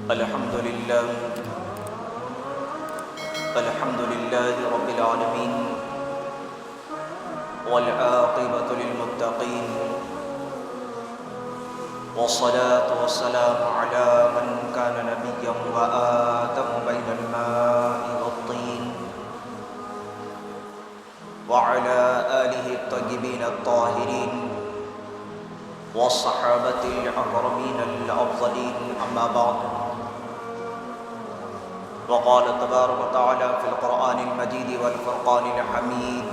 الحمد لله رب العالمين والعاقبة للمتقين والصلاة والسلام على من كان نبيا وآدم بين الماء والطين وعلى آله الطيبين الطاهرين والصحابة الأكرمين الأفضلين أما بعد وقال تبارك وتعالى في القرآن المجيد والفرقان الحميد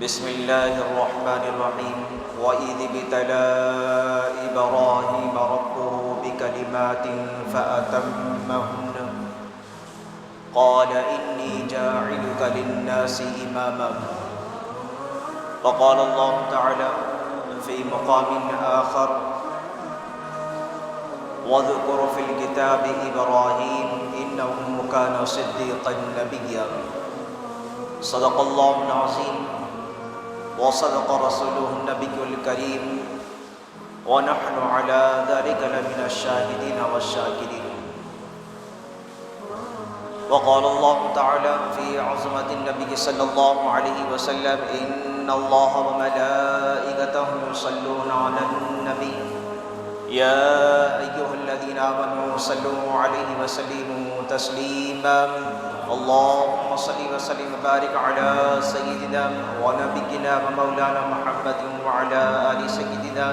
بسم الله الرحمن الرحيم وإذ ابتلى إبراهيم ربه بكلمات فأتمهن قال إني جاعلك للناس إماما وقال الله تعالى في مقام آخر واذكر في الكتاب إبراهيم إنه كان صديقا نبيا صدق الله العظيم وصدق رسوله النبي الكريم ونحن على ذلك لمن الشاهدين والشاكرين وقال الله تعالى في عظمة النبي صلى الله عليه وسلم إن الله وملائكته يصلون على النبي يا أيها الذين آمنوا صلوا عليه وسلموا تسليما اللهم صل وسلم وبارك على سيدنا ونبينا ومولانا محمد وعلى آل سيدنا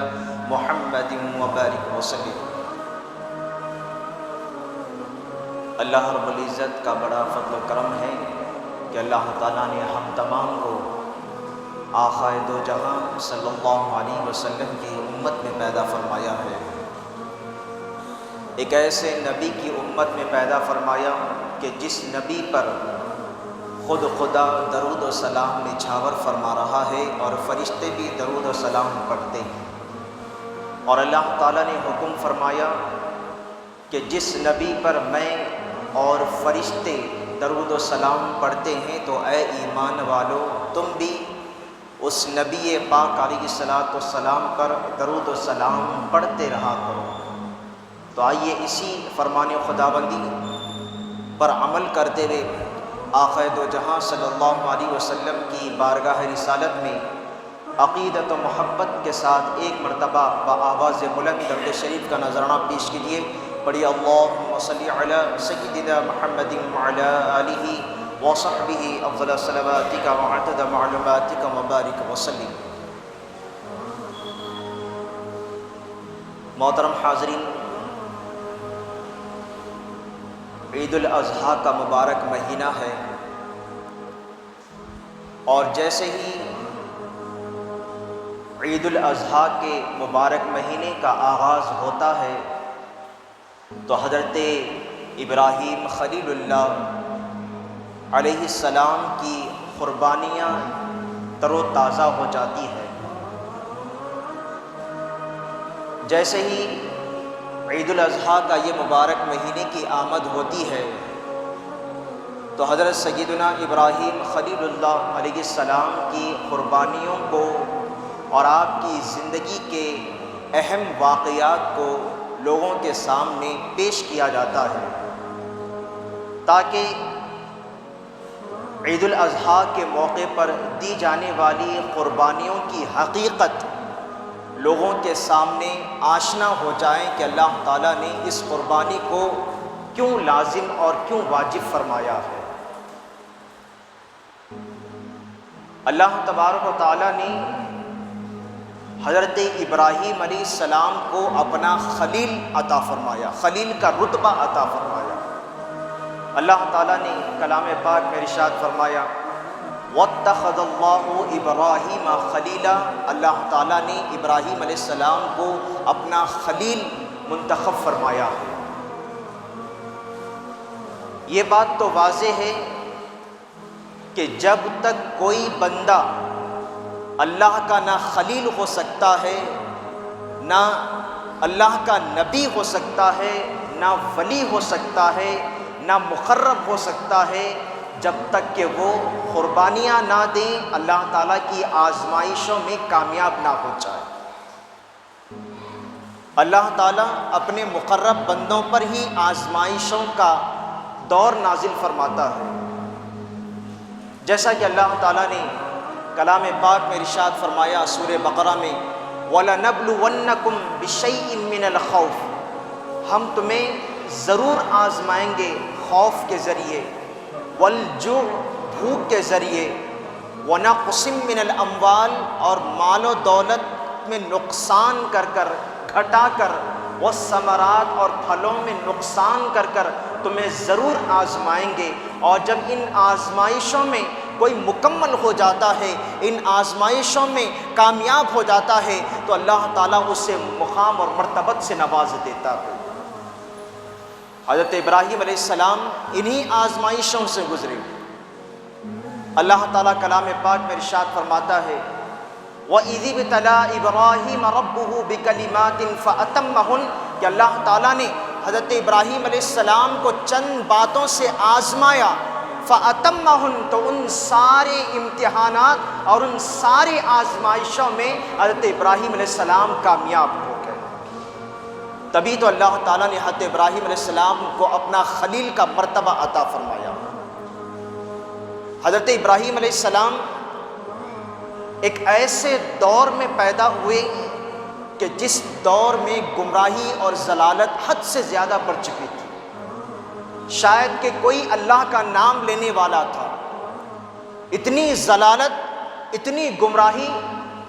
محمد وبارك وسلم۔ اللہ رب العزت کا بڑا فضل و کرم ہے کہ اللہ تعالیٰ نے ہم تمام کو آقا دو جہاں صلی اللہ علیہ وسلم کی امت میں پیدا فرمایا ہے، ایک ایسے نبی کی امت میں پیدا فرمایا کہ جس نبی پر خود خدا درود و سلام نچھاور فرما رہا ہے اور فرشتے بھی درود و سلام پڑھتے ہیں، اور اللہ تعالیٰ نے حکم فرمایا کہ جس نبی پر میں اور فرشتے درود و سلام پڑھتے ہیں تو اے ایمان والو تم بھی اس نبی پاک علیہ الصلاۃ والسلام پر درود و سلام پڑھتے رہا کرو۔ تو آئیے اسی فرمان خداوندی پر عمل کرتے ہوئے آقا دو جہاں صلی اللہ علیہ وسلم کی بارگاہ رسالت میں عقیدت و محبت کے ساتھ ایک مرتبہ بآواز بلند درود شریف کا نذرانہ پیش کیجیے۔ پڑھی اللہم صلی علی سیدنا محمد وعلی آلہ وصحبہ افضل صلواتک وعدد معلوماتک وبارک وسلم۔ محترم حاضرین، عید الاضحیٰ کا مبارک مہینہ ہے، اور جیسے ہی عید الاضحیٰ کے مبارک مہینے کا آغاز ہوتا ہے تو حضرت ابراہیم خلیل اللہ علیہ السلام کی قربانیاں تر و تازہ ہو جاتی ہیں۔ جیسے ہی عید الاضحیٰ کا یہ مبارک مہینے کی آمد ہوتی ہے تو حضرت سیدنا ابراہیم خلیل اللہ علیہ السلام کی قربانیوں کو اور آپ کی زندگی کے اہم واقعات کو لوگوں کے سامنے پیش کیا جاتا ہے، تاکہ عید الاضحیٰ کے موقع پر دی جانے والی قربانیوں کی حقیقت لوگوں کے سامنے آشنا ہو جائیں کہ اللہ تعالیٰ نے اس قربانی کو کیوں لازم اور کیوں واجب فرمایا ہے۔ اللہ تبارک و تعالیٰ نے حضرت ابراہیم علیہ السلام کو اپنا خلیل عطا فرمایا، خلیل کا رتبہ عطا فرمایا۔ اللہ تعالیٰ نے کلام پاک میں ارشاد فرمایا وَاتَّخَذَ اللَّهُ إِبْرَاهِيمَ خَلِيلًا، اللہ تعالیٰ نے ابراہیم علیہ السلام کو اپنا خلیل منتخب فرمایا۔ یہ بات تو واضح ہے کہ جب تک کوئی بندہ اللہ کا نہ خلیل ہو سکتا ہے، نہ اللہ کا نبی ہو سکتا ہے، نہ ولی ہو سکتا ہے، نہ مقرب ہو سکتا ہے، جب تک کہ وہ قربانیاں نہ دیں، اللہ تعالیٰ کی آزمائشوں میں کامیاب نہ ہو جائے۔ اللہ تعالیٰ اپنے مقرب بندوں پر ہی آزمائشوں کا دور نازل فرماتا ہے، جیسا کہ اللہ تعالیٰ نے کلام پاک میں ارشاد فرمایا سورہ بقرہ میں وَلَنَبْلُوَنَّكُمْ بِشَيْءٍ مِّنَ الْخَوْفِ، ہم تمہیں ضرور آزمائیں گے خوف کے ذریعے، وَالْجُوعِ بھوک کے ذریعے، وَنَقْصٍ مِّنَ الْأَمْوَالِ اور مال و دولت میں نقصان کر کر گھٹا کر، والثمرات اور پھلوں میں نقصان کر کر تمہیں ضرور آزمائیں گے۔ اور جب ان آزمائشوں میں کوئی مکمل ہو جاتا ہے، ان آزمائشوں میں کامیاب ہو جاتا ہے، تو اللہ تعالیٰ اسے مقام اور مرتبت سے نواز دیتا ہے۔ حضرت ابراہیم علیہ السلام انہی آزمائشوں سے گزرے۔ اللہ تعالیٰ کلام پاک میں ارشاد فرماتا ہے وَإِذِ ابْتَلَىٰ إِبْرَاهِيمَ رَبُّهُ بِكَلِمَاتٍ فَأَتَمَّهُنَّ کہ اللہ تعالیٰ نے حضرت ابراہیم علیہ السلام کو چند باتوں سے آزمایا، فَأَتَمَّهُنَّ تو ان سارے امتحانات اور ان سارے آزمائشوں میں حضرت ابراہیم علیہ السلام کامیاب ہو گئے۔ تبھی تو اللہ تعالیٰ نے حضرت ابراہیم علیہ السلام کو اپنا خلیل کا مرتبہ عطا فرمایا۔ حضرت ابراہیم علیہ السلام ایک ایسے دور میں پیدا ہوئے کہ جس دور میں گمراہی اور ضلالت حد سے زیادہ بڑھ چکی تھی، شاید کہ کوئی اللہ کا نام لینے والا تھا، اتنی ضلالت، اتنی گمراہی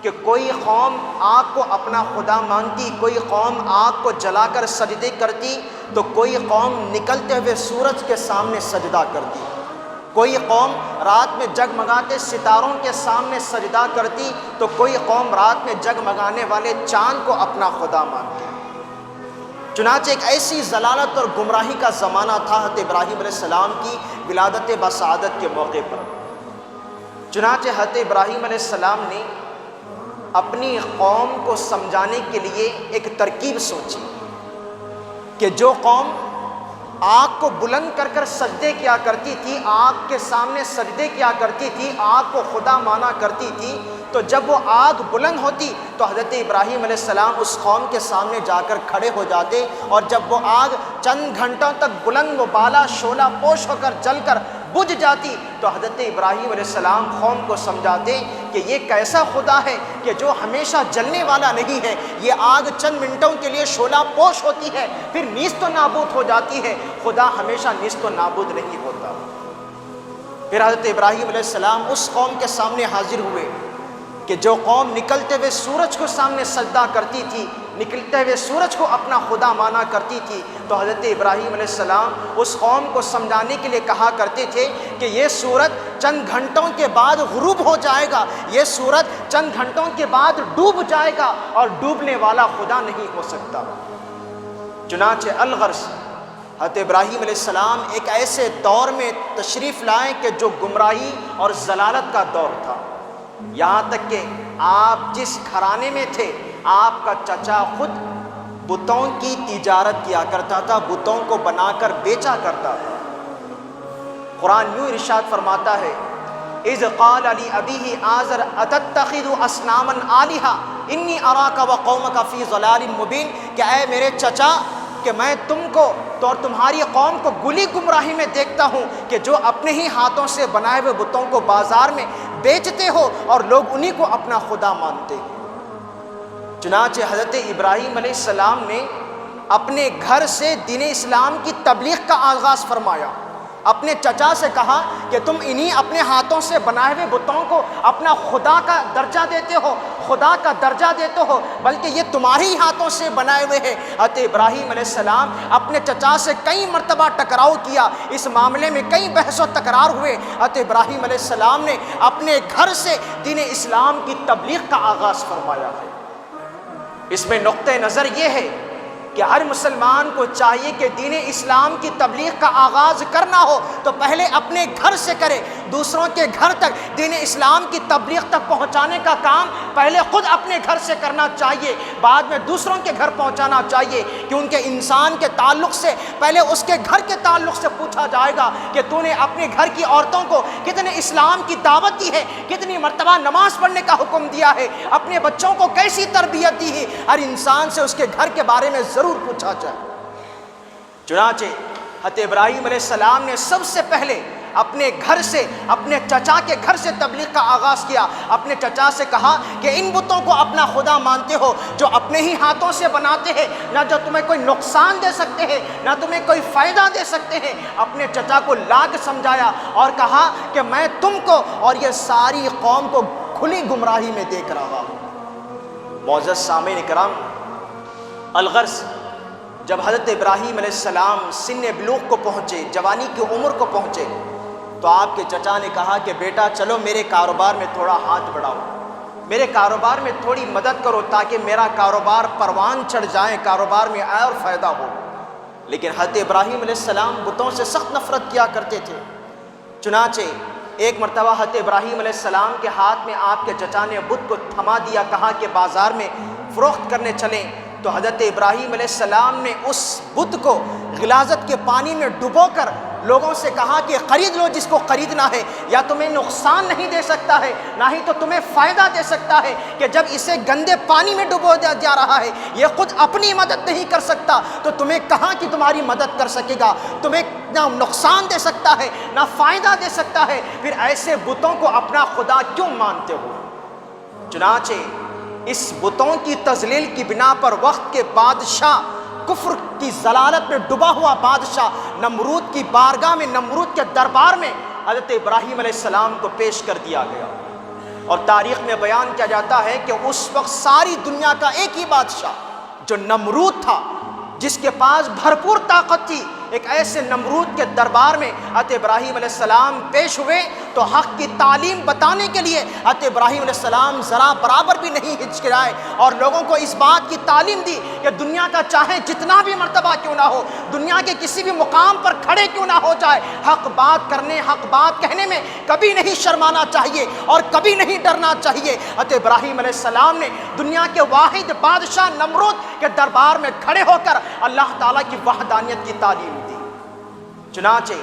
کہ کوئی قوم آگ کو اپنا خدا مانتی، کوئی قوم آگ کو جلا کر سجدے کرتی، تو کوئی قوم نکلتے ہوئے سورج کے سامنے سجدہ کرتی، کوئی قوم رات میں جگمگاتے ستاروں کے سامنے سجدہ کرتی، تو کوئی قوم رات میں جگمگانے والے چاند کو اپنا خدا مانتی۔ چنانچہ ایک ایسی ضلالت اور گمراہی کا زمانہ تھا حضرت ابراہیم علیہ السلام کی ولادت بسعادت کے موقع پر۔ چنانچہ حضرت ابراہیم علیہ السلام نے اپنی قوم کو سمجھانے کے لیے ایک ترکیب سوچی کہ جو قوم آگ کو بلند کر کر سجدے کیا کرتی تھی، آگ کے سامنے سجدے کیا کرتی تھی، آگ کو خدا مانا کرتی تھی، تو جب وہ آگ بلند ہوتی تو حضرت ابراہیم علیہ السلام اس قوم کے سامنے جا کر کھڑے ہو جاتے، اور جب وہ آگ چند گھنٹوں تک بلند و بالا شعلہ پوش ہو کر جل کر بجھ جاتی تو حضرت ابراہیم علیہ السلام قوم کو سمجھاتے کہ یہ کیسا خدا ہے کہ جو ہمیشہ جلنے والا نہیں ہے، یہ آگ چند منٹوں کے لیے شعلہ پوش ہوتی ہے پھر نیست و نابود ہو جاتی ہے، خدا ہمیشہ نیست و نابود نہیں ہوتا۔ پھر حضرت ابراہیم علیہ السلام اس قوم کے سامنے حاضر ہوئے کہ جو قوم نکلتے ہوئے سورج کو سامنے سجدہ کرتی تھی، نکلتے ہوئے سورج کو اپنا خدا مانا کرتی تھی، تو حضرت ابراہیم علیہ السلام اس قوم کو سمجھانے کے لیے کہا کرتے تھے کہ یہ سورج چند گھنٹوں کے بعد غروب ہو جائے گا، یہ سورج چند گھنٹوں کے بعد ڈوب جائے گا، اور ڈوبنے والا خدا نہیں ہو سکتا۔ چنانچہ الغرض حضرت ابراہیم علیہ السلام ایک ایسے دور میں تشریف لائے کہ جو گمراہی اور ضلالت کا دور تھا، یہاں تک کہ آپ جس گھرانے میں تھے آپ کا چچا خود بتوں کی تجارت کیا کرتا تھا، بتوں کو بنا کر بیچا کرتا تھا۔ قرآن یوں ارشاد فرماتا ہے اذ قال لأبیہ آزر اتتخذ اصناما آلہہ انی اراک وقومک فی ضلال مبین، کہ اے میرے چچا کہ میں تم کو تو اور تمہاری قوم کو گلی گمراہی میں دیکھتا ہوں کہ جو اپنے ہی ہاتھوں سے بنائے ہوئے بتوں کو بازار میں بیچتے ہو اور لوگ انہی کو اپنا خدا مانتے ہیں۔ چنانچہ حضرت ابراہیم علیہ السلام نے اپنے گھر سے دین اسلام کی تبلیغ کا آغاز فرمایا، اپنے چچا سے کہا کہ تم انہی اپنے ہاتھوں سے بنائے ہوئے بتوں کو اپنا خدا کا درجہ دیتے ہو، خدا کا درجہ دیتے ہو، بلکہ یہ تمہاری ہاتھوں سے بنائے ہوئے ہیں۔ حضرت ابراہیم علیہ السلام اپنے چچا سے کئی مرتبہ ٹکراؤ کیا، اس معاملے میں کئی بحث و تکرار ہوئے۔ حضرت ابراہیم علیہ السلام نے اپنے گھر سے دین اسلام کی تبلیغ کا آغاز فرمایا ہے۔ اس میں نقطہ نظر یہ ہے کہ ہر مسلمان کو چاہیے کہ دین اسلام کی تبلیغ کا آغاز کرنا ہو تو پہلے اپنے گھر سے کرے، دوسروں کے گھر تک دین اسلام کی تبلیغ تک پہنچانے کا کام پہلے خود اپنے گھر سے کرنا چاہیے، بعد میں دوسروں کے گھر پہنچانا چاہیے، کیونکہ انسان کے تعلق سے پہلے اس کے گھر کے تعلق سے پوچھا جائے گا کہ تو نے اپنے گھر کی عورتوں کو کتنے اسلام کی دعوت دی ہے، کتنی مرتبہ نماز پڑھنے کا حکم دیا ہے، اپنے بچوں کو کیسی تربیت دی ہے۔ ہر انسان سے اس کے گھر کے بارے میں ضرور پوچھا جائے۔ چنانچہ حضرت ابراہیم علیہ السلام نے سب سے پہلے اپنے گھر سے، اپنے چچا کے گھر سے تبلیغ کا آغاز کیا۔ اپنے چچا سے کہا کہ ان بتوں کو اپنا خدا مانتے ہو جو اپنے ہی ہاتھوں سے بناتے ہیں، نہ جو تمہیں کوئی نقصان دے سکتے ہیں نہ تمہیں کوئی فائدہ دے سکتے ہیں۔ اپنے چچا کو لا کے سمجھایا اور کہا کہ میں تم کو اور یہ ساری قوم کو کھلی گمراہی میں دیکھ رہا ہوں۔ معزز سامعین کرام، الغرض جب حضرت ابراہیم علیہ السلام سن بلوغ کو پہنچے، جوانی کی عمر کو پہنچے، تو آپ کے چچا نے کہا کہ بیٹا چلو میرے کاروبار میں تھوڑا ہاتھ بڑھاؤ، میرے کاروبار میں تھوڑی مدد کرو تاکہ میرا کاروبار پروان چڑھ جائے، کاروبار میں اور فائدہ ہو۔ لیکن حضرت ابراہیم علیہ السلام بتوں سے سخت نفرت کیا کرتے تھے۔ چنانچہ ایک مرتبہ حضرت ابراہیم علیہ السلام کے ہاتھ میں آپ کے چچا نے بت کو تھما دیا، کہا کہ بازار میں فروخت کرنے چلیں، تو حضرت ابراہیم علیہ السلام نے اس بت کو غلاظت کے پانی میں ڈبو کر لوگوں سے کہا کہ خرید لو جس کو خریدنا ہے، یا تمہیں نقصان نہیں دے سکتا ہے نہ ہی تو تمہیں فائدہ دے سکتا ہے، کہ جب اسے گندے پانی میں ڈبو دیا جا رہا ہے، یہ خود اپنی مدد نہیں کر سکتا تو تمہیں کہاں کی تمہاری مدد کر سکے گا، تمہیں نہ نقصان دے سکتا ہے نہ فائدہ دے سکتا ہے، پھر ایسے بتوں کو اپنا خدا کیوں مانتے ہو؟ چنانچہ اس بتوں کی تضلیل کی بنا پر وقت کے بادشاہ، کفر کی ضلالت میں ڈوبا ہوا بادشاہ نمرود کی بارگاہ میں، نمرود کے دربار میں حضرت ابراہیم علیہ السلام کو پیش کر دیا گیا۔ اور تاریخ میں بیان کیا جاتا ہے کہ اس وقت ساری دنیا کا ایک ہی بادشاہ جو نمرود تھا، جس کے پاس بھرپور طاقت تھی، ایک ایسے نمرود کے دربار میں حضرت ابراہیم علیہ السلام پیش ہوئے تو حق کی تعلیم بتانے کے لیے حضرت ابراہیم علیہ السلام ذرا برابر بھی نہیں ہچکچائے اور لوگوں کو اس بات کی تعلیم دی کہ دنیا کا چاہے جتنا بھی مرتبہ کیوں نہ ہو، دنیا کے کسی بھی مقام پر کھڑے کیوں نہ ہو جائے، حق بات کرنے، حق بات کہنے میں کبھی نہیں شرمانا چاہیے اور کبھی نہیں ڈرنا چاہیے۔ حضرت ابراہیم علیہ السلام نے دنیا کے واحد بادشاہ نمرود کے دربار میں کھڑے ہو کر اللہ تعالیٰ کی وحدانیت کی تعلیم دی۔ چنانچہ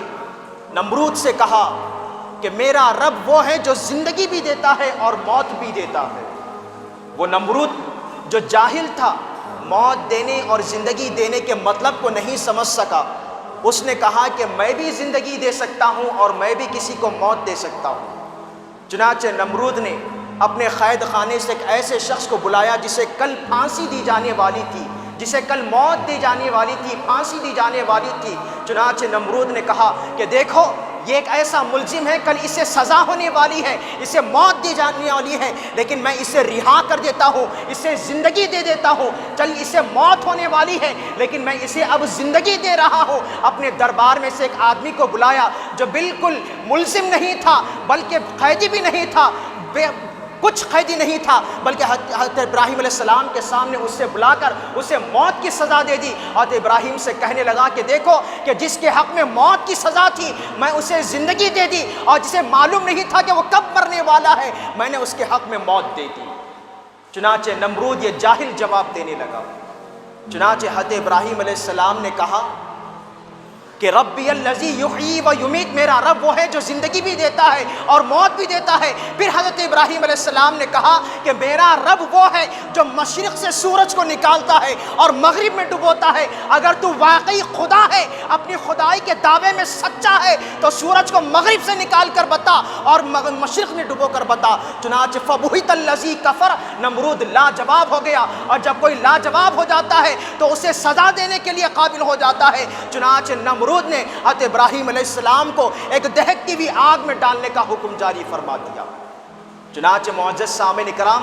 نمرود سے کہا کہ میرا رب وہ ہے جو زندگی بھی دیتا ہے اور موت بھی دیتا ہے۔ وہ نمرود جو جاہل تھا، موت دینے اور زندگی دینے کے مطلب کو نہیں سمجھ سکا، اس نے کہا کہ میں بھی زندگی دے سکتا ہوں اور میں بھی کسی کو موت دے سکتا ہوں۔ چنانچہ نمرود نے اپنے قید خانے سے ایک ایسے شخص کو بلایا جسے کل پھانسی دی جانے والی تھی، جسے کل موت دی جانے والی تھی، پھانسی دی جانے والی تھی۔ چنانچہ نمرود نے کہا کہ دیکھو یہ ایک ایسا ملزم ہے، کل اسے سزا ہونے والی ہے، اسے موت دی جانے والی ہے، لیکن میں اسے رہا کر دیتا ہوں، اسے زندگی دے دیتا ہوں۔ چل اسے موت ہونے والی ہے لیکن میں اسے اب زندگی دے رہا ہوں۔ اپنے دربار میں سے ایک آدمی کو بلایا جو بالکل ملزم نہیں تھا، بلکہ قیدی بھی نہیں تھا، کچھ قیدی نہیں تھا، بلکہ حضرت ابراہیم علیہ السلام کے سامنے اسے بلا کر اسے موت کی سزا دے دی۔ حضرت ابراہیم سے کہنے لگا کہ دیکھو کہ جس کے حق میں موت کی سزا تھی میں اسے زندگی دے دی، اور جسے معلوم نہیں تھا کہ وہ کب مرنے والا ہے میں نے اس کے حق میں موت دے دی۔ چنانچہ نمرود یہ جاہل جواب دینے لگا۔ چنانچہ حضرت ابراہیم علیہ السلام نے کہا کہ ربی الذی یحیی و یمیت، میرا رب وہ ہے جو زندگی بھی دیتا ہے اور موت بھی دیتا ہے۔ پھر حضرت ابراہیم علیہ السلام نے کہا کہ میرا رب وہ ہے جو مشرق سے سورج کو نکالتا ہے اور مغرب میں ڈبوتا ہے۔ اگر تو واقعی خدا ہے، اپنی خدائی کے دعوے میں سچا ہے تو سورج کو مغرب سے نکال کر بتا اور مشرق میں ڈبو کر بتا۔ چنانچہ فبہت الذی کفر، نمرود لاجواب ہو گیا، اور جب کوئی لاجواب ہو جاتا ہے تو اسے سزا دینے کے لیے قابل ہو جاتا ہے۔ چنانچہ نمرود نے حضرت ابراہیم علیہ السلام کو ایک دہکتی ہوئی آگ میں ڈالنے کا حکم جاری فرما دیا۔ چنانچہ معزز سامعین کرام،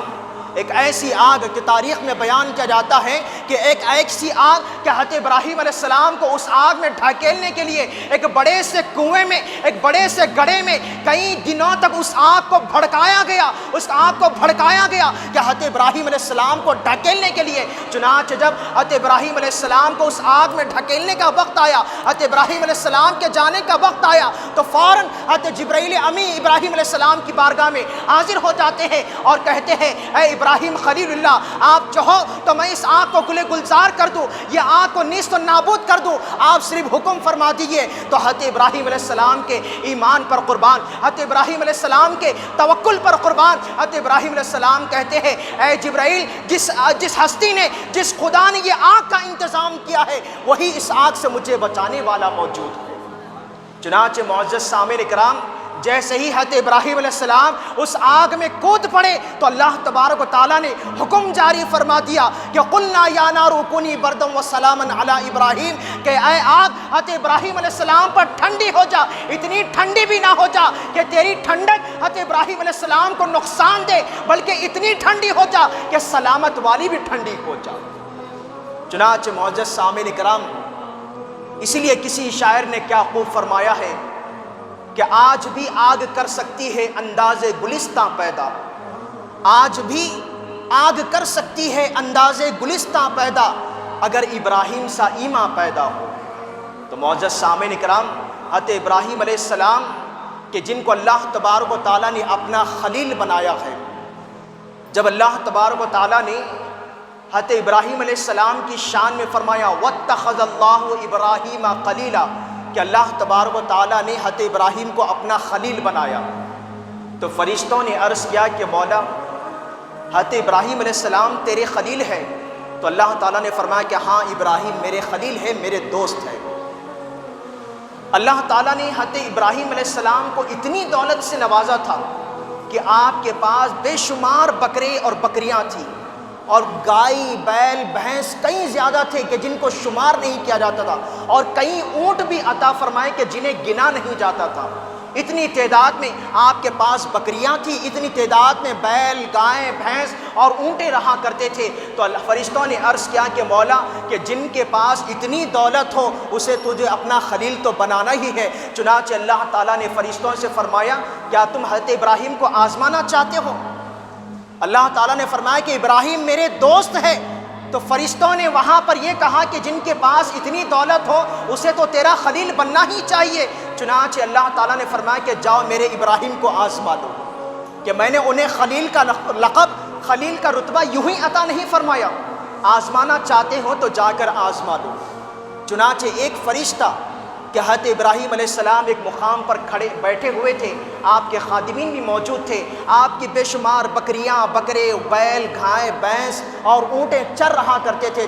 ایک ایسی آگ کہ تاریخ میں بیان کیا جاتا ہے کہ ایک ایسی آگ کہ حضرت ابراہیم علیہ السلام کو اس آگ میں ڈھکیلنے کے لیے ایک بڑے سے کنویں میں، ایک بڑے سے گڑھے میں کئی دنوں تک اس آگ کو بھڑکایا گیا، اس آگ کو بھڑکایا گیا کہ حضرت ابراہیم علیہ السلام کو ڈھکیلنے کے لیے۔ چنانچہ جب حضرت ابراہیم علیہ السلام کو اس آگ میں ڈھکیلنے کا وقت آیا، حضرت ابراہیم علیہ السلام کے جانے کا وقت آیا، تو فوراً حضرت جبرائیل امی ابراہیم علیہ السلام کی بارگاہ میں حاضر ہو جاتے ہیں اور کہتے ہیں اے ابراہیم خلیل اللہ، آپ چاہو تو میں اس آگ کو گلے گلزار کر دوں، یہ آگ کو نیست و نابود کر دوں، آپ صرف حکم فرما دیجئے۔ تو حضرت ابراہیم علیہ السلام کے ایمان پر قربان، حضرت ابراہیم علیہ السلام کے توکل پر قربان، حضرت ابراہیم علیہ السلام کہتے ہیں اے جبرائیل، جس ہستی نے، جس خدا نے یہ آگ کا انتظام کیا ہے، وہی اس آگ سے مجھے بچانے والا موجود ہے۔ چنانچہ معزز سامعین اکرام، جیسے ہی حضرت ابراہیم علیہ السلام اس آگ میں کود پڑے تو اللہ تبارک و تعالیٰ نے حکم جاری فرما دیا کہ قلنا یا نار کونی بردا وسلاما علی ابراہیم، کہ اے آگ حضرت ابراہیم علیہ السلام پر ٹھنڈی ہو جا، اتنی ٹھنڈی بھی نہ ہو جا کہ تیری ٹھنڈک حضرت ابراہیم علیہ السلام کو نقصان دے، بلکہ اتنی ٹھنڈی ہو جا کہ سلامت والی بھی ٹھنڈی ہو جا۔ چنانچہ معزز سامعین اکرام، اسی لیے کسی شاعر نے کیا خوب فرمایا ہے کہ آج بھی آگ کر سکتی ہے انداز گلستاں پیدا، آج بھی آگ کر سکتی ہے انداز گلستاں پیدا، اگر ابراہیم سا ایماں پیدا ہو۔ تو معزز سامعین اکرام، حضرت ابراہیم علیہ السلام کہ جن کو اللہ تبارک و تعالیٰ نے اپنا خلیل بنایا ہے، جب اللہ تبارک و تعالیٰ نے حضرت ابراہیم علیہ السلام کی شان میں فرمایا وَاتَّخَذَ اللَّهُ إِبْرَاهِيمَ خَلِيلًا، کہ اللہ تبارک و تعالیٰ نے حضرت ابراہیم کو اپنا خلیل بنایا، تو فرشتوں نے عرض کیا کہ مولا حضرت ابراہیم علیہ السلام تیرے خلیل ہے؟ تو اللہ تعالیٰ نے فرمایا کہ ہاں ابراہیم میرے خلیل ہے، میرے دوست ہے۔ اللہ تعالیٰ نے حضرت ابراہیم علیہ السلام کو اتنی دولت سے نوازا تھا کہ آپ کے پاس بے شمار بکرے اور بکریاں تھیں، اور گائے، بیل، بھینس کئی زیادہ تھے کہ جن کو شمار نہیں کیا جاتا تھا، اور کئی اونٹ بھی عطا فرمائے کہ جنہیں گنا نہیں جاتا تھا۔ اتنی تعداد میں آپ کے پاس بکریاں تھیں، اتنی تعداد میں بیل، گائیں، بھینس اور اونٹیں رہا کرتے تھے۔ تو فرشتوں نے عرض کیا کہ مولا کہ جن کے پاس اتنی دولت ہو اسے تجھے اپنا خلیل تو بنانا ہی ہے۔ چنانچہ اللہ تعالیٰ نے فرشتوں سے فرمایا کیا تم حضرت ابراہیم کو آزمانا چاہتے ہو؟ اللہ تعالیٰ نے فرمایا کہ ابراہیم میرے دوست ہے۔ تو فرشتوں نے وہاں پر یہ کہا کہ جن کے پاس اتنی دولت ہو اسے تو تیرا خلیل بننا ہی چاہیے۔ چنانچہ اللہ تعالیٰ نے فرمایا کہ جاؤ میرے ابراہیم کو آزما لو، کہ میں نے انہیں خلیل کا لقب، خلیل کا رتبہ یوں ہی عطا نہیں فرمایا، آزمانا چاہتے ہو تو جا کر آزما لو۔ چنانچہ ایک فرشتہ کہ حضرت ابراہیم علیہ السلام ایک مقام پر کھڑے بیٹھے ہوئے تھے، آپ کے خادمین بھی موجود تھے، آپ کی بے شمار بکریاں، بکرے، بیل، گھائیں، بھینس اور اونٹیں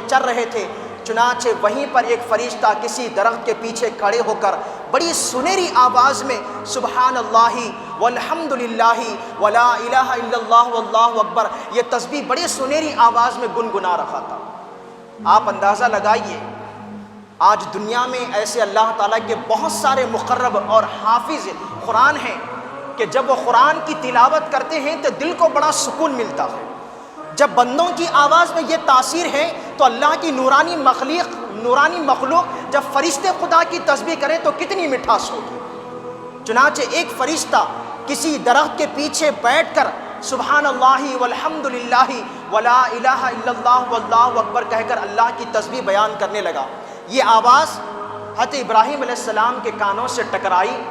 چر رہے تھے۔ چنانچہ وہیں پر ایک فرشتہ کسی درخت کے پیچھے کھڑے ہو کر بڑی سنہری آواز میں سبحان اللہ والحمد للہ ولا الہ الا اللہ واللہ اکبر، یہ تسبیح بڑی سنہری آواز میں گنگنا رہا تھا۔ آپ اندازہ لگائیے آج دنیا میں ایسے اللہ تعالیٰ کے بہت سارے مقرب اور حافظ قرآن ہیں کہ جب وہ قرآن کی تلاوت کرتے ہیں تو دل کو بڑا سکون ملتا ہے۔ جب بندوں کی آواز میں یہ تاثیر ہے تو اللہ کی نورانی مخلوق جب فرشتے خدا کی تسبیح کریں تو کتنی مٹھاس ہوگی۔ چنانچہ ایک فرشتہ کسی درخت کے پیچھے بیٹھ کر سبحان اللہ والحمد للہ ولا الہ الا اللہ واللہ اکبر کہہ کر اللہ کی تسبیح بیان کرنے لگا۔ یہ آواز حضرت ابراہیم علیہ السلام کے کانوں سے ٹکرائی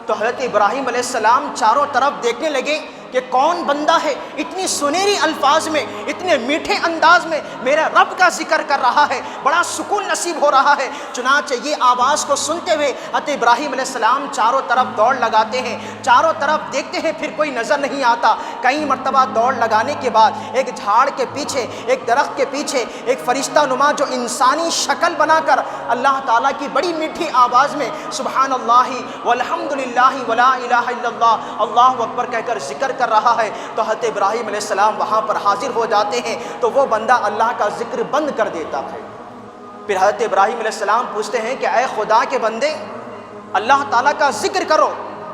تو حضرت ابراہیم علیہ السلام چاروں طرف دیکھنے لگے کہ کون بندہ ہے اتنی سنہری الفاظ میں، اتنے میٹھے انداز میں میرا رب کا ذکر کر رہا ہے، بڑا سکون نصیب ہو رہا ہے۔ چنانچہ یہ آواز کو سنتے ہوئے حضرت ابراہیم علیہ السلام چاروں طرف دوڑ لگاتے ہیں، چاروں طرف دیکھتے ہیں پھر کوئی نظر نہیں آتا۔ کئی مرتبہ دوڑ لگانے کے بعد ایک جھاڑ کے پیچھے، ایک درخت کے پیچھے ایک فرشتہ نما جو انسانی شکل بنا کر اللہ تعالیٰ کی بڑی میٹھی آواز میں سبحان اللہ والحمد للہ ولا الہ الا اللہ اللہ اکبر کہہ کر ذکر کر رہا ہے، تو حضرت ابراہیم علیہ السلام وہاں پر حاضر ہو جاتے ہیں تو وہ بندہ اللہ کا ذکر بند کر دیتا ہے۔ پھر حضرت ابراہیم علیہ السلام پوچھتے ہیں کہ اے خدا کے بندے اللہ تعالیٰ کا ذکر کرو،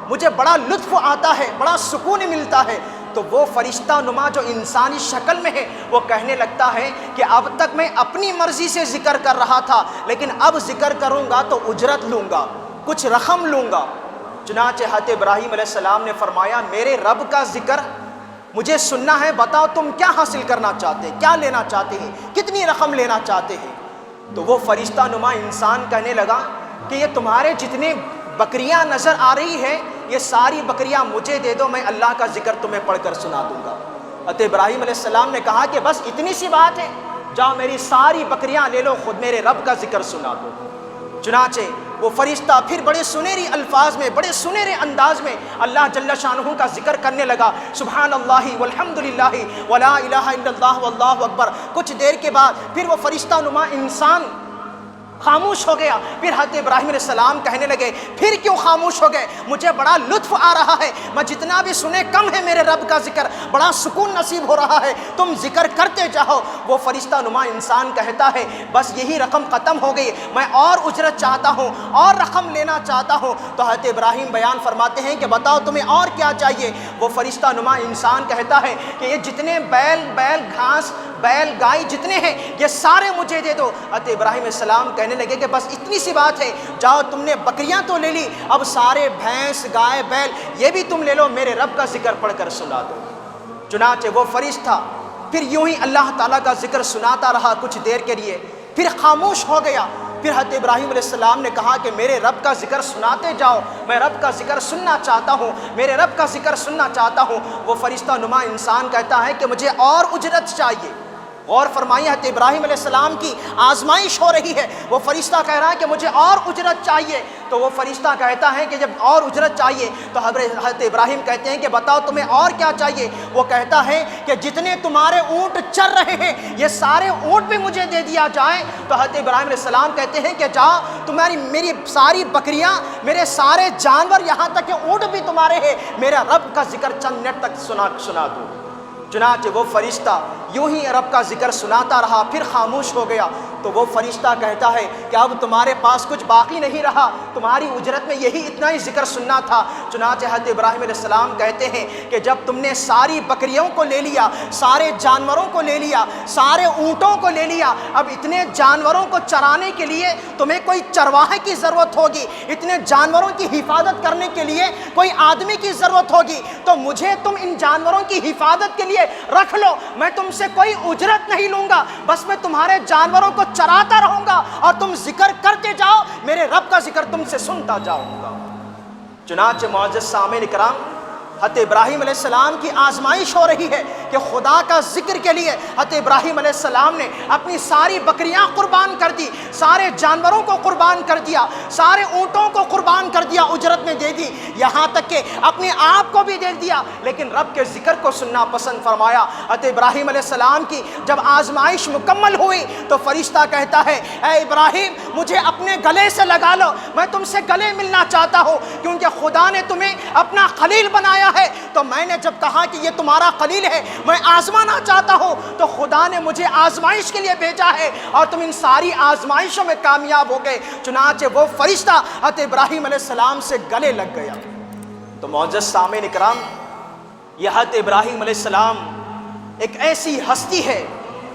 مجھے بڑا لطف آتا ہے، بڑا سکون ملتا ہے۔ تو وہ فرشتہ نما جو انسانی شکل میں ہے وہ کہنے لگتا ہے کہ اب تک میں اپنی مرضی سے ذکر کر رہا تھا، لیکن اب ذکر کروں گا تو اجرت لوں گا، کچھ رقم لوں گا۔ چنانچہ حضرت ابراہیم علیہ السلام نے فرمایا میرے رب کا ذکر مجھے سننا ہے، بتاؤ تم کیا حاصل کرنا چاہتے ہیں، کیا لینا چاہتے ہیں، کتنی رقم لینا چاہتے ہیں؟ تو وہ فرشتہ نما انسان کہنے لگا کہ یہ تمہارے جتنے بکریاں نظر آ رہی ہے یہ ساری بکریاں مجھے دے دو، میں اللہ کا ذکر تمہیں پڑھ کر سنا دوں گا۔ حضرت ابراہیم علیہ السلام نے کہا کہ بس اتنی سی بات ہے، جاؤ میری ساری بکریاں لے لو، خود میرے رب کا ذکر سنا دو۔ چنانچہ وہ فرشتہ پھر بڑے سنہری الفاظ میں، بڑے سنہرے انداز میں اللہ جل شانہ کا ذکر کرنے لگا، سبحان اللہ والحمدللہ ولا الہ الا اللہ واللہ اکبر۔ کچھ دیر کے بعد پھر وہ فرشتہ نما انسان خاموش ہو گیا۔ پھر حضرت ابراہیم علیہ السلام کہنے لگے پھر کیوں خاموش ہو گئے؟ مجھے بڑا لطف آ رہا ہے، میں جتنا بھی سنے کم ہے میرے رب کا ذکر، بڑا سکون نصیب ہو رہا ہے، تم ذکر کرتے جاؤ۔ وہ فرشتہ نما انسان کہتا ہے بس یہی رقم ختم ہو گئی، میں اور اجرت چاہتا ہوں، اور رقم لینا چاہتا ہوں۔ تو حضرت ابراہیم بیان فرماتے ہیں کہ بتاؤ تمہیں اور کیا چاہیے؟ وہ فرشتہ نما انسان کہتا ہے کہ یہ جتنے بیل گھاس، بیل گائے جتنے ہیں یہ سارے مجھے دے دو۔ حضرت ابراہیم علیہ السلام کہنے لگے کہ بس اتنی سی بات ہے، جاؤ تم نے بکریاں تو لے لی، اب سارے بھینس گائے بیل یہ بھی تم لے لو، میرے رب کا ذکر پڑھ کر سنا دو۔ چنانچہ وہ فرشتہ پھر یوں ہی اللہ تعالیٰ کا ذکر سناتا رہا کچھ دیر کے لیے، پھر خاموش ہو گیا۔ پھر حضرت ابراہیم علیہ السلام نے کہا کہ میرے رب کا ذکر سناتے جاؤ، میں رب کا ذکر سننا چاہتا ہوں، میرے رب کا ذکر سننا چاہتا ہوں۔ وہ فرشتہ نما انسان کہتا ہے کہ مجھے اور اجرت چاہیے۔ غور فرمائیے حضرت ابراہیم علیہ السلام کی آزمائش ہو رہی ہے، وہ فرشتہ کہہ رہا ہے کہ مجھے اور اجرت چاہیے۔ تو وہ فرشتہ کہتا ہے کہ جب اور اجرت چاہیے تو حضرت ابراہیم کہتے ہیں کہ بتاؤ تمہیں اور کیا چاہیے؟ وہ کہتا ہے کہ جتنے تمہارے اونٹ چر رہے ہیں یہ سارے اونٹ بھی مجھے دے دیا جائے۔ تو حضرت ابراہیم علیہ السلام کہتے ہیں کہ جاؤ میری ساری بکریاں، میرے سارے جانور، یہاں تک کہ اونٹ بھی تمہارے ہیں، میرا رب کا ذکر چند منٹ تک سنا دو۔ چنانچہ وہ فرشتہ یوں ہی رب کا ذکر سناتا رہا، پھر خاموش ہو گیا۔ تو وہ فرشتہ کہتا ہے کہ اب تمہارے پاس کچھ باقی نہیں رہا، تمہاری اجرت میں یہی اتنا ہی ذکر سننا تھا۔ چنانچہ حضرت ابراہیم علیہ السلام کہتے ہیں کہ جب تم نے ساری بکریوں کو لے لیا، سارے جانوروں کو لے لیا، سارے اونٹوں کو لے لیا، اب اتنے جانوروں کو چرانے کے لیے تمہیں کوئی چرواہے کی ضرورت ہوگی، اتنے جانوروں کی حفاظت کرنے کے لیے کوئی آدمی کی ضرورت ہوگی، تو مجھے تم ان جانوروں کی حفاظت کے لیے رکھ لو، میں تم سے کوئی اجرت نہیں لوں گا، بس میں تمہارے جانوروں کو چراتا رہوں گا اور تم ذکر کرتے جاؤ، میرے رب کا ذکر تم سے سنتا جاؤں گا۔ چنانچہ معزز سامعین کرام، حضرت ابراہیم علیہ السلام کی آزمائش ہو رہی ہے کہ خدا کا ذکر کے لیے حضرت ابراہیم علیہ السلام نے اپنی ساری بکریاں قربان کر دی، سارے جانوروں کو قربان کر دیا، سارے اونٹوں کو قربان کر دیا، اجرت میں دے دی، یہاں تک کہ اپنے آپ کو بھی دے دیا، لیکن رب کے ذکر کو سننا پسند فرمایا۔ حضرت ابراہیم علیہ السلام کی جب آزمائش مکمل ہوئی تو فرشتہ کہتا ہے اے ابراہیم مجھے اپنے گلے سے لگا لو، میں تم سے گلے ملنا چاہتا ہوں، کیونکہ خدا نے تمہیں اپنا خلیل بنایا ہے۔ تو میں نے جب کہا کہ یہ تمہارا خلیل ہے، میں آزمانا چاہتا ہوں، تو خدا نے مجھے آزمائش کے لیے بھیجا ہے اور تم ان ساری آزمائشوں میں کامیاب ہو گئے۔ چنانچہ وہ فرشتہ حضرت ابراہیم علیہ السلام سے گلے لگ گیا۔ تو معزز سامعین اکرام، یہ حضرت ابراہیم علیہ السلام ایک ایسی ہستی ہے،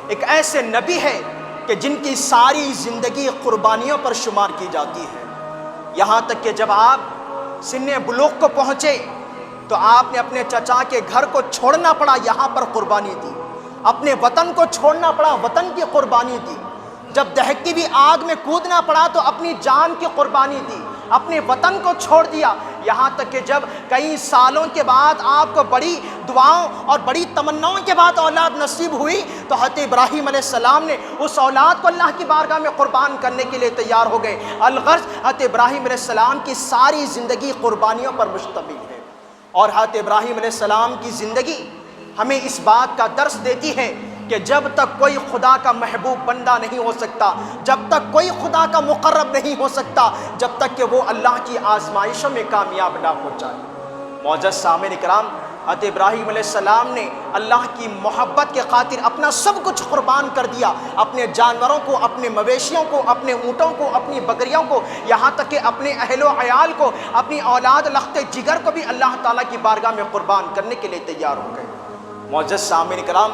ایک ایسے نبی ہے کہ جن کی ساری زندگی قربانیوں پر شمار کی جاتی ہے، یہاں تک کہ جب آپ سن بلوغ کو پہنچے تو آپ نے اپنے چچا کے گھر کو چھوڑنا پڑا، یہاں پر قربانی دی، اپنے وطن کو چھوڑنا پڑا، وطن کی قربانی دی، جب دہکتی بھی آگ میں کودنا پڑا تو اپنی جان کی قربانی دی، اپنے وطن کو چھوڑ دیا، یہاں تک کہ جب کئی سالوں کے بعد آپ کو بڑی دعاؤں اور بڑی تمناؤں کے بعد اولاد نصیب ہوئی تو حضرت ابراہیم علیہ السلام نے اس اولاد کو اللہ کی بارگاہ میں قربان کرنے کے لیے تیار ہو گئے۔ الغرض حضرت ابراہیم علیہ السلام کی ساری زندگی قربانیوں پر مشتمل ہے، اور حضرت ابراہیم علیہ السلام کی زندگی ہمیں اس بات کا درس دیتی ہے کہ جب تک کوئی خدا کا محبوب بندہ نہیں ہو سکتا، جب تک کوئی خدا کا مقرب نہیں ہو سکتا، جب تک کہ وہ اللہ کی آزمائشوں میں کامیاب نہ ہو جائے۔ معزز سامعین اکرام، حضرت ابراہیم علیہ السلام نے اللہ کی محبت کے خاطر اپنا سب کچھ قربان کر دیا، اپنے جانوروں کو، اپنے مویشیوں کو، اپنے اونٹوں کو، اپنی بکریوں کو، یہاں تک کہ اپنے اہل و عیال کو، اپنی اولاد لخت جگر کو بھی اللہ تعالیٰ کی بارگاہ میں قربان کرنے کے لیے تیار ہو گئے۔ معزز سامعین کرام،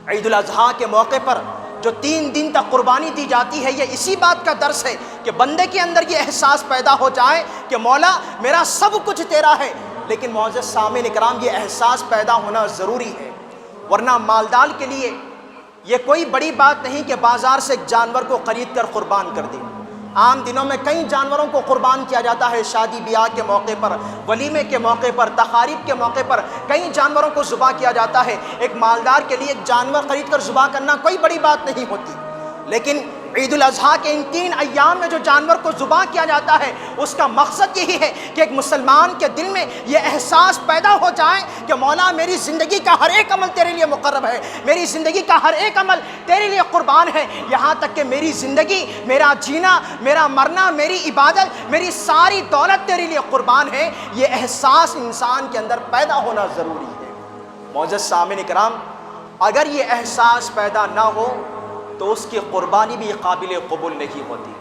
عید الاضحیٰ کے موقع پر جو 3 دن تک قربانی دی جاتی ہے، یہ اسی بات کا درس ہے کہ بندے کے اندر یہ احساس پیدا ہو جائے کہ مولا میرا سب کچھ تیرا ہے۔ لیکن معزز سامعین کرام، یہ احساس پیدا ہونا ضروری ہے، ورنہ مالدار کے لیے یہ کوئی بڑی بات نہیں کہ بازار سے ایک جانور کو خرید کر قربان کر دے۔ عام دنوں میں کئی جانوروں کو قربان کیا جاتا ہے، شادی بیاہ کے موقع پر، ولیمے کے موقع پر، تقاریب کے موقع پر کئی جانوروں کو ذبح کیا جاتا ہے۔ ایک مالدار کے لیے ایک جانور خرید کر ذبح کرنا کوئی بڑی بات نہیں ہوتی، لیکن عید الاضحیٰ کے ان 3 ایام میں جو جانور کو ذبح کیا جاتا ہے، اس کا مقصد یہی ہے کہ ایک مسلمان کے دل میں یہ احساس پیدا ہو جائے کہ مولا میری زندگی کا ہر ایک عمل تیرے لیے مقرب ہے، میری زندگی کا ہر ایک عمل تیرے لیے قربان ہے، یہاں تک کہ میری زندگی، میرا جینا، میرا مرنا، میری عبادت، میری ساری دولت تیرے لیے قربان ہے۔ یہ احساس انسان کے اندر پیدا ہونا ضروری ہے۔ معزز سامعین کرام، اگر یہ احساس پیدا نہ ہو تو اس کی قربانی بھی قابل قبول نہیں ہوتی۔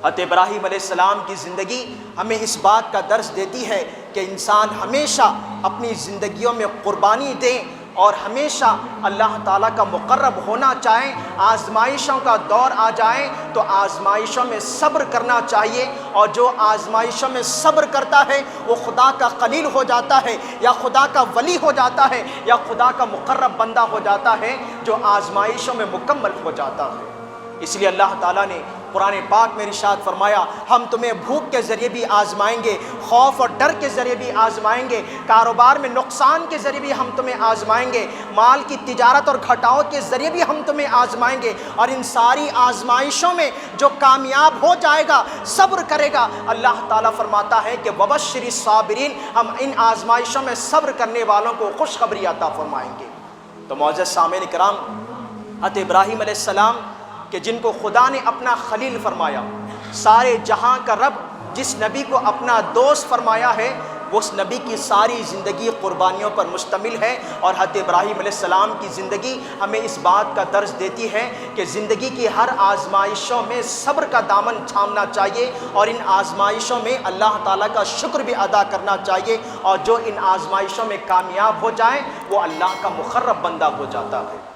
حضرت ابراہیم علیہ السلام کی زندگی ہمیں اس بات کا درس دیتی ہے کہ انسان ہمیشہ اپنی زندگیوں میں قربانی دیں اور ہمیشہ اللہ تعالیٰ کا مقرب ہونا چاہیں۔ آزمائشوں کا دور آ جائیں تو آزمائشوں میں صبر کرنا چاہیے، اور جو آزمائشوں میں صبر کرتا ہے وہ خدا کا خلیل ہو جاتا ہے، یا خدا کا ولی ہو جاتا ہے، یا خدا کا مقرب بندہ ہو جاتا ہے جو آزمائشوں میں مکمل ہو جاتا ہے۔ اس لیے اللہ تعالیٰ نے قرآن پاک میں ارشاد فرمایا، ہم تمہیں بھوک کے ذریعے بھی آزمائیں گے، خوف اور ڈر کے ذریعے بھی آزمائیں گے، کاروبار میں نقصان کے ذریعے بھی ہم تمہیں آزمائیں گے، مال کی تجارت اور گھٹاؤ کے ذریعے بھی ہم تمہیں آزمائیں گے، اور ان ساری آزمائشوں میں جو کامیاب ہو جائے گا، صبر کرے گا، اللہ تعالیٰ فرماتا ہے کہ وبشر الصابرین، ہم ان آزمائشوں میں صبر کرنے والوں کو خوشخبری عطا فرمائیں گے۔ تو معزز سامعین کرام، حضرت ابراہیم علیہ السلام کہ جن کو خدا نے اپنا خلیل فرمایا، سارے جہاں کا رب جس نبی کو اپنا دوست فرمایا ہے، وہ اس نبی کی ساری زندگی قربانیوں پر مشتمل ہے، اور حضرت ابراہیم علیہ السلام کی زندگی ہمیں اس بات کا درس دیتی ہے کہ زندگی کی ہر آزمائشوں میں صبر کا دامن تھامنا چاہیے، اور ان آزمائشوں میں اللہ تعالیٰ کا شکر بھی ادا کرنا چاہیے، اور جو ان آزمائشوں میں کامیاب ہو جائیں وہ اللہ کا مقرب بندہ ہو جاتا ہے۔